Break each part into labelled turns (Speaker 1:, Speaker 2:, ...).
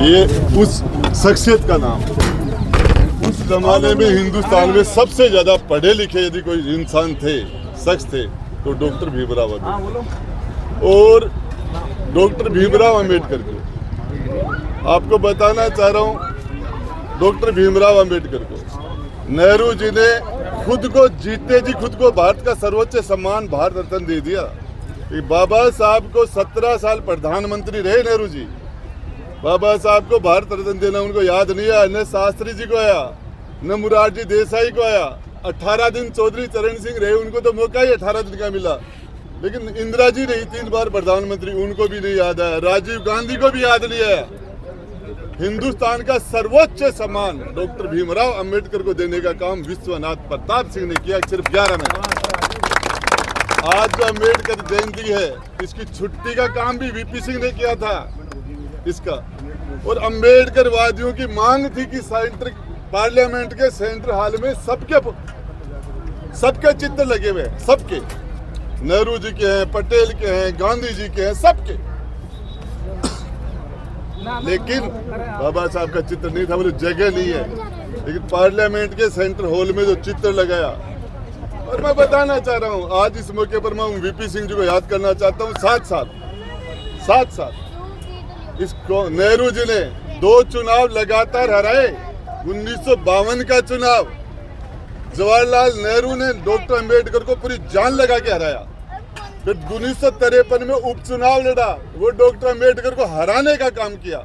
Speaker 1: ये उस शख्सियत का नाम है। उस जमाने में हिंदुस्तान में सबसे ज्यादा पढ़े लिखे यदि कोई इंसान थे, शख्स थे, तो डॉक्टर भीमराव अम्बेडकर। और डॉक्टर भीमराव अम्बेडकर को आपको बताना चाह रहा हूँ, डॉक्टर भीमराव अम्बेडकर को नेहरू जी ने खुद को जीते जी खुद को भारत का सर्वोच्च सम्मान भारत रत्न दे दिया। बाबा साहब को 17 साल प्रधानमंत्री रहे नेहरू जी। बाबा साहब को भारत रत्न देना उनको याद नहीं आया, न शास्त्री जी को आया, न मुरारजी देसाई को आया। 18 दिन चौधरी चरण सिंह रहे, उनको तो मौका ही 18 दिन का मिला। लेकिन इंदिरा जी रही 3 बार प्रधानमंत्री, उनको भी नहीं याद आया। राजीव गांधी को भी याद नहीं आया। हिंदुस्तान का सर्वोच्च सम्मान डॉक्टर भीमराव अंबेडकर को देने का काम विश्वनाथ प्रताप सिंह ने किया, सिर्फ 11 में। आज जो अंबेडकर जयंती है, इसकी छुट्टी का काम भी वीपी सिंह ने किया था इसका। और अंबेडकर वादियों की मांग थी कि सेंटर पार्लियामेंट के सेंट्रल हॉल में सबके चित्र लगे हुए हैं, सबके, नेहरू जी के हैं, पटेल के हैं, गांधी जी के हैं, सबके। लेकिन बाबा साहब का चित्र नहीं था, बोले जगह नहीं है। लेकिन पार्लियामेंट के सेंट्रल हॉल में जो चित्र लगाया, और मैं बताना चाह रहा हूँ, आज इस मौके पर मैं वीपी सिंह जी को याद करना चाहता हूँ। 7 साल इसको नेहरू जी ने 2 चुनाव लगातार हराए। 1952 का चुनाव जवाहरलाल नेहरू ने डॉक्टर अंबेडकर को पूरी जान लगा के हराया। फिर 1953 में उपचुनाव लड़ा, वो डॉक्टर अंबेडकर को हराने का काम किया।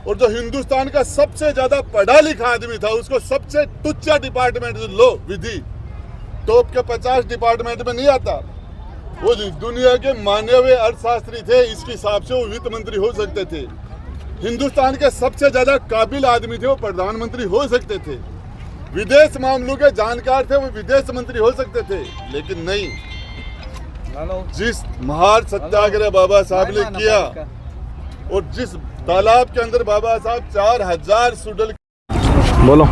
Speaker 1: और जो हिंदुस्तान का सबसे ज्यादा पढ़ा लिखा आदमी था, उसको सबसे टुच्चा डिपार्टमेंट लो विधि, टॉप के 50 डिपार्टमेंट में नहीं आता। वो दुनिया के माने हुए अर्थशास्त्री थे, इसके हिसाब से वो वित्त मंत्री हो सकते थे। हिंदुस्तान के सबसे ज्यादा काबिल आदमी थे, वो प्रधानमंत्री हो सकते थे। विदेश मामलों के जानकार थे, वो विदेश मंत्री हो सकते थे। लेकिन नहीं, जिस महान सत्याग्रह बाबा साहब ने किया और जिस तालाब के अंदर बाबा साहब 4000 सुडल।
Speaker 2: बोलो।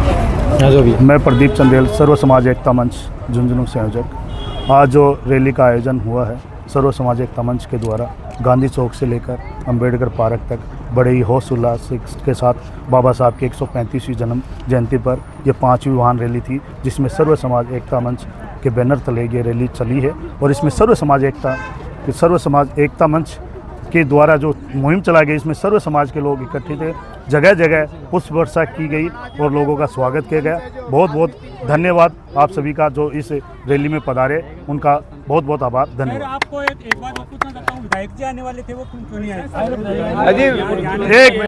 Speaker 3: मैं प्रदीप चंदेल, सर्व समाज एकता मंच झुंझुनू संयोजक। आज जो रैली का आयोजन हुआ है सर्व समाज एकता मंच के द्वारा, गांधी चौक से लेकर अंबेडकर पार्क तक बड़े ही हौस उल्लास के साथ बाबा साहब की 135वीं जन्म जयंती पर यह 5वीं वाहन रैली थी, जिसमें सर्व समाज एकता मंच के बैनर तले ये रैली चली है। और इसमें सर्व समाज एकता मंच के द्वारा जो मुहिम चला गई, इसमें सर्व समाज के लोग इकट्ठे थे। जगह जगह पुष्प वर्षा की गई और लोगों का स्वागत किया गया। बहुत बहुत धन्यवाद आप सभी का जो इस रैली में पधारे, उनका बहुत बहुत आभार, धन्यवाद।
Speaker 4: आपको एक बात पूछना चाहता हूँ, विधायक जी आने वाले थे, वो क्यों नहीं आए?
Speaker 3: एक